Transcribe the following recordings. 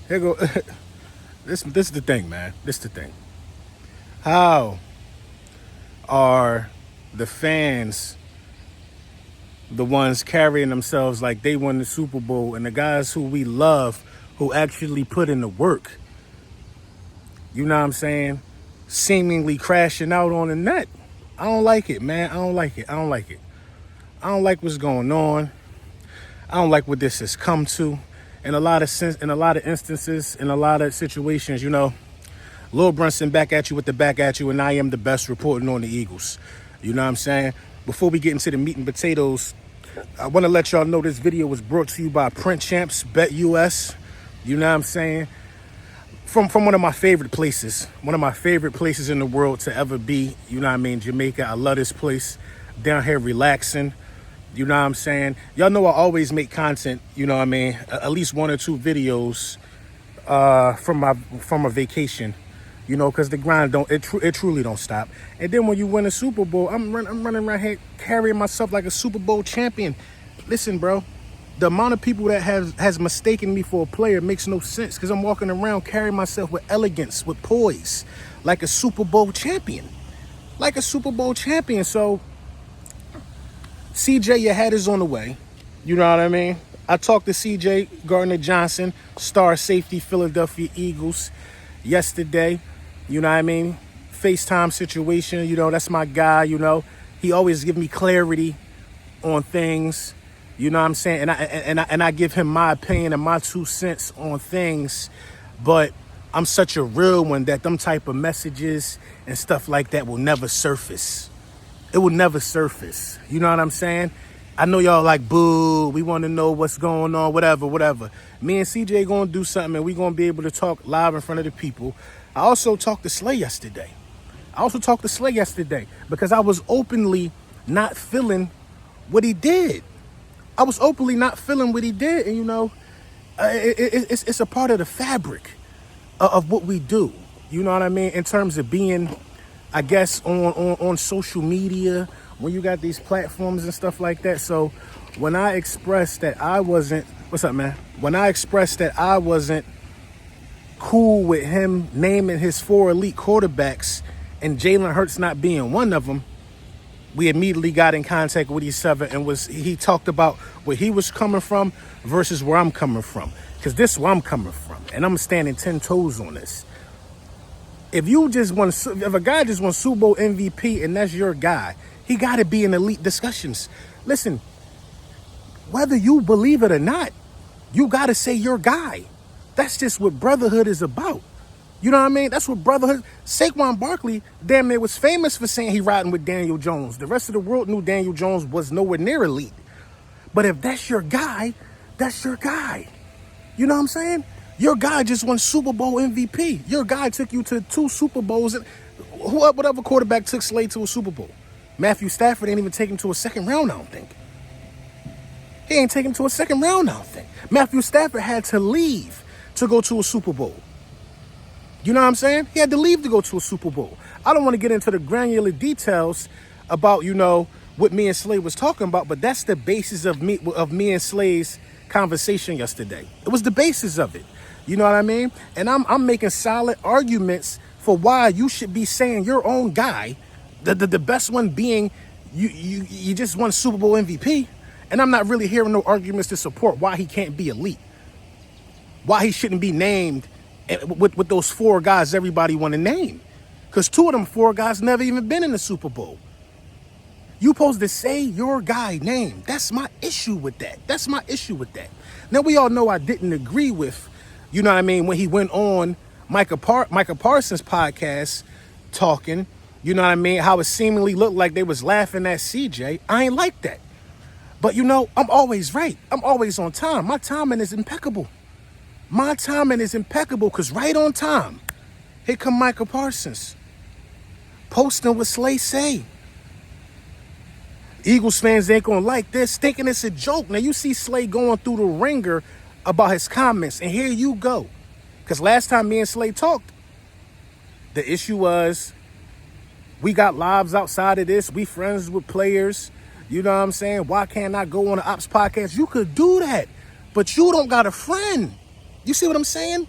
Here go. This is the thing, man. This is the thing. How are the fans the ones carrying themselves like they won the Super Bowl, and the guys who we love, who actually put in the work, you know what I'm saying, seemingly crashing out on the net? I don't like it, man. I don't like it. I don't like it. I don't like what's going on. I don't like what this has come to. In a lot of instances, in a lot of situations, you know, Lil Brunson back at you with the back at you, and I am the best reporting on the Eagles. You know what I'm saying? Before we get into the meat and potatoes, I want to let y'all know this video was brought to you by Print Champs, Bet US. You know what I'm saying? From one of my favorite places. One of my favorite places in the world to ever be. You know what I mean? Jamaica. I love this place. Down here relaxing. You know what I'm saying? Y'all know I always make content, you know what I mean? At least 1 or 2 videos from a vacation. You know, because the grind it truly don't stop. And then when you win a Super Bowl, I'm running around here carrying myself like a Super Bowl champion. Listen, bro, the amount of people that has mistaken me for a player makes no sense, because I'm walking around carrying myself with elegance, with poise, like a Super Bowl champion. Like a Super Bowl champion. So, CJ, your hat is on the way. You know what I mean? I talked to CJ Gardner-Johnson, star safety, Philadelphia Eagles, yesterday. You know what I mean? FaceTime situation, you know, that's my guy, you know. He always give me clarity on things, you know what I'm saying? And I give him my opinion and my 2 cents on things, but I'm such a real one that them type of messages and stuff like that will never surface. It will never surface. You know what I'm saying? I know y'all like, boo, we want to know what's going on, whatever. Me and CJ going to do something, and we going to be able to talk live in front of the people. I also talked to Slay yesterday. Because I was openly not feeling what he did. And, you know, it's a part of the fabric of what we do. You know what I mean? In terms of being, I guess, on social media, when you got these platforms and stuff like that. So when I expressed that I wasn't, what's up, man? When I expressed that I wasn't cool with him naming his 4 elite quarterbacks and Jalen Hurts not being one of them, we immediately got in contact with each other, and he talked about where he was coming from versus where I'm coming from. Because this is where I'm coming from, and I'm standing 10 toes on this. If a guy just won Super Bowl MVP and that's your guy, he got to be in elite discussions. Listen, whether you believe it or not, you got to say your guy. That's just what brotherhood is about. You know what I mean? That's what brotherhood. Saquon Barkley damn near was famous for saying he riding with Daniel Jones. The rest of the world knew Daniel Jones was nowhere near elite. But if that's your guy, that's your guy. You know what I'm saying? Your guy just won Super Bowl MVP. Your guy took you to 2 Super Bowls. Whatever quarterback took Slade to a Super Bowl. Matthew Stafford ain't even take him to a second round, I don't think. He ain't take him to a second round, I don't think. Matthew Stafford had to leave to go to a Super Bowl. You know what I'm saying? He had to leave to go to a Super Bowl. I don't want to get into the granular details about, you know, what me and Slade was talking about, but that's the basis of me and Slade's conversation yesterday. It was the basis of it. You know what I mean? And I'm making solid arguments for why you should be saying your own guy, the best one being you just won Super Bowl MVP, and I'm not really hearing no arguments to support why he can't be elite, why he shouldn't be named with those 4 guys everybody want to name, because 2 of them 4 guys never even been in the Super Bowl. You supposed to say your guy name. That's my issue with that. Now, we all know I didn't agree with, you know what I mean, when he went on Micah Parsons' podcast talking, you know what I mean, how it seemingly looked like they was laughing at CJ. I ain't like that. But, you know, I'm always right. I'm always on time. My timing is impeccable. Because right on time, here come Micah Parsons posting what Slay say. Eagles fans ain't gonna like this, thinking it's a joke. Now you see Slay going through the ringer about his comments, and here you go. Because last time me and Slay talked, the issue was we got lives outside of this. We friends with players. You know what I'm saying? Why can't I go on the Ops podcast? You could do that, but you don't got a friend. You see what I'm saying?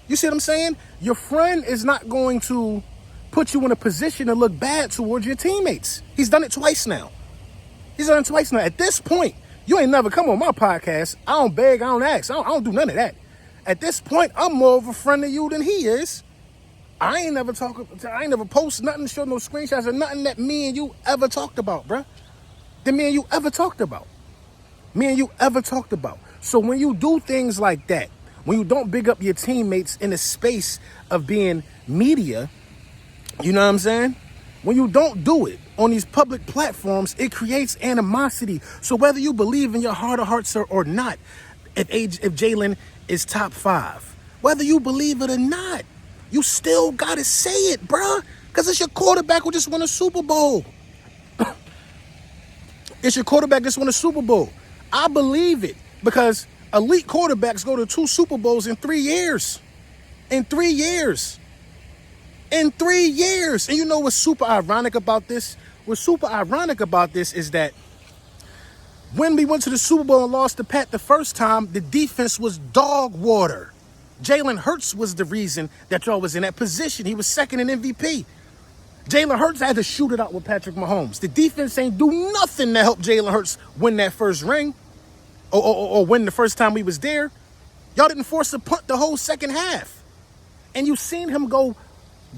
You see what I'm saying? Your friend is not going to put you in a position to look bad towards your teammates. He's done it twice now. He's done it twice now. At this point, you ain't never come on my podcast. I don't beg, I don't ask. I don't do none of that. At this point, I'm more of a friend to you than he is. I ain't never post nothing, show no screenshots or nothing that me and you ever talked about, bruh. That me and you ever talked about. So when you do things like that, when you don't big up your teammates in the space of being media, you know what I'm saying? When you don't do it on these public platforms, it creates animosity. So whether you believe in your heart of hearts or not, if Jalen is top 5, whether you believe it or not, you still got to say it, bruh. Because it's your quarterback who just won a Super Bowl. It's your quarterback just won a Super Bowl. I believe it because elite quarterbacks go to 2 Super Bowls in 3 years. In 3 years. And you know what's super ironic about this? What's super ironic about this is that when we went to the Super Bowl and lost to Pat the first time, the defense was dog water. Jalen Hurts was the reason that y'all was in that position. He was second in MVP. Jalen Hurts had to shoot it out with Patrick Mahomes. The defense ain't do nothing to help Jalen Hurts win that first ring or win the first time we was there. Y'all didn't force a punt the whole second half. And you seen him go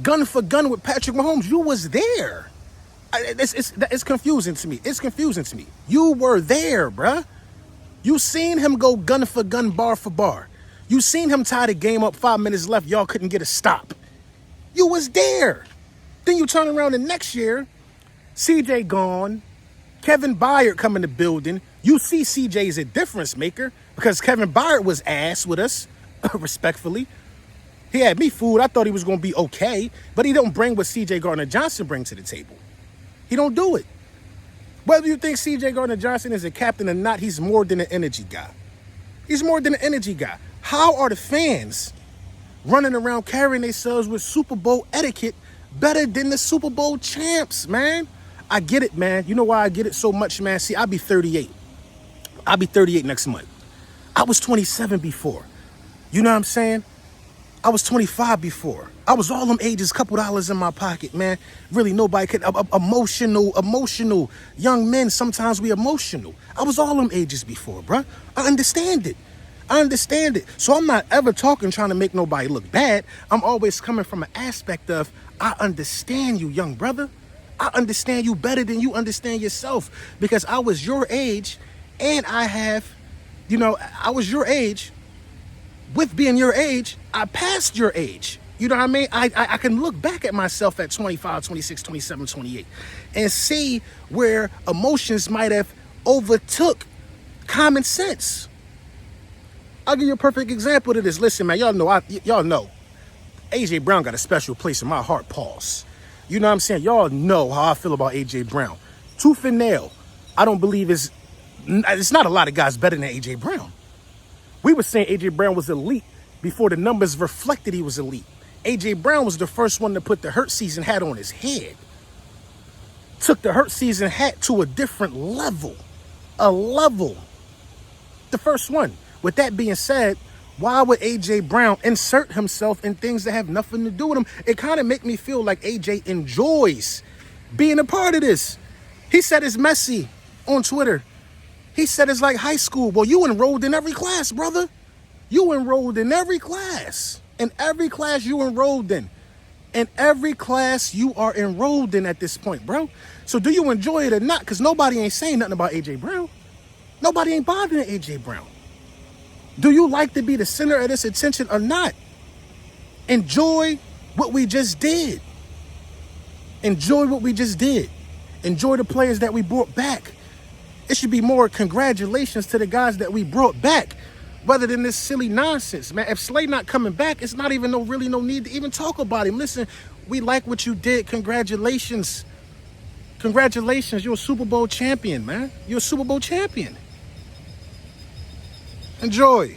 gun for gun with Patrick Mahomes. You was there. It's confusing to me. It's confusing to me. You were there, bruh. You seen him go gun for gun, bar for bar. You seen him tie the game up 5 minutes left. Y'all couldn't get a stop. You was there. Then you turn around the next year, CJ gone, Kevin Byard come in the building. You see CJ is a difference maker because Kevin Byard was ass with us, respectfully. He had me fooled. I thought he was going to be okay, but he don't bring what CJ Gardner-Johnson brings to the table. He don't do it. Whether you think CJ Gardner-Johnson is a captain or not, he's more than an energy guy. He's more than an energy guy. How are the fans running around carrying themselves with Super Bowl etiquette better than the Super Bowl champs, man? I get it, man. You know why I get it so much, man? See, I'll be 38. I'll be 38 next month. I was 27 before. You know what I'm saying? I was 25 before. I was all them ages, couple dollars in my pocket, man. Really, nobody could. Emotional. Young men, sometimes we emotional. I was all them ages before, bruh. I understand it. So I'm not ever trying to make nobody look bad. I'm always coming from an aspect of, I understand you, young brother. I understand you better than you understand yourself because I was your age and I was your age. With being your age, I passed your age. You know what I mean? I can look back at myself at 25, 26, 27, 28 and see where emotions might have overtook common sense. I'll give you a perfect example of this. Listen, man, y'all know AJ Brown got a special place in my heart. Pause. You know what I'm saying? Y'all know how I feel about AJ Brown. Tooth and nail. I don't believe it's not a lot of guys better than AJ Brown. We were saying AJ Brown was elite before the numbers reflected he was elite. AJ Brown was the first one to put the hurt season hat on his head. Took the hurt season hat to a different level. The first one. With that being said, why would AJ Brown insert himself in things that have nothing to do with him? It kind of make me feel like AJ enjoys being a part of this. He said it's messy on Twitter. He said it's like high school. Well, you enrolled in every class, brother. You enrolled in every class. In every class you enrolled in. In every class you are enrolled in at this point, bro. So do you enjoy it or not? Because nobody ain't saying nothing about AJ Brown. Nobody ain't bothering AJ Brown. Do you like to be the center of this attention or not? Enjoy what we just did. Enjoy what we just did. Enjoy the players that we brought back. It should be more congratulations to the guys that we brought back rather than this silly nonsense, man. If Slay not coming back, it's not even no need to even talk about him. Listen, we like what you did. Congratulations. Congratulations. You're a Super Bowl champion, man. You're a Super Bowl champion. Enjoy.